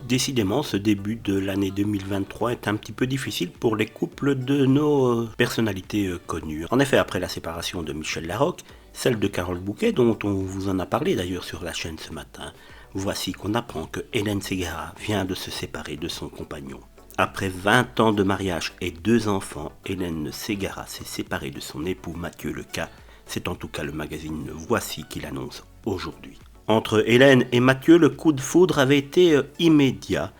Décidément, ce début de l'année 2023 est un petit peu difficile pour les couples de nos personnalités connues. En effet, après la séparation de Michel Larocque, celle de Carole Bouquet, dont on vous en a parlé d'ailleurs sur la chaîne ce matin, voici qu'on apprend que Hélène Ségara vient de se séparer de son compagnon. Après 20 ans de mariage et 2 enfants, Hélène Ségara s'est séparée de son époux Mathieu Leca. C'est en tout cas le magazine Voici qui l'annonce aujourd'hui. Entre Hélène et Mathieu, le coup de foudre avait été immédiat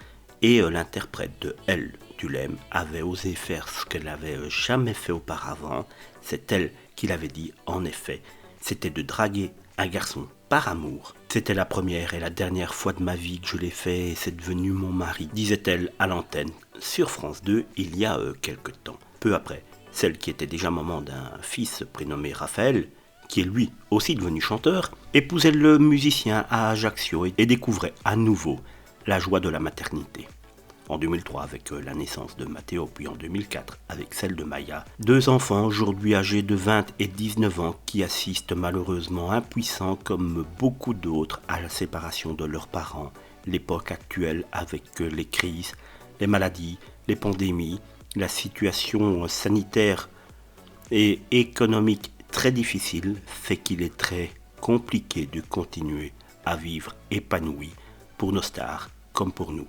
et l'interprète de Elle, tu l'aimes avait osé faire ce qu'elle n'avait jamais fait auparavant. C'est elle qui l'avait dit, en effet, c'était de draguer un garçon par amour. C'était la première et la dernière fois de ma vie que je l'ai fait et c'est devenu mon mari, disait-elle à l'antenne sur France 2 il y a quelque temps. Peu après, celle qui était déjà maman d'un fils prénommé Raphaël, qui est lui aussi devenu chanteur, épousait le musicien à Ajaccio et découvrait à nouveau la joie de la maternité. En 2003 avec la naissance de Matteo, puis en 2004 avec celle de Maya, 2 enfants aujourd'hui âgés de 20 et 19 ans qui assistent malheureusement impuissants comme beaucoup d'autres à la séparation de leurs parents, l'époque actuelle avec les crises, les maladies, les pandémies, la situation sanitaire et économique très difficile fait qu'il est très compliqué de continuer à vivre épanoui pour nos stars comme pour nous.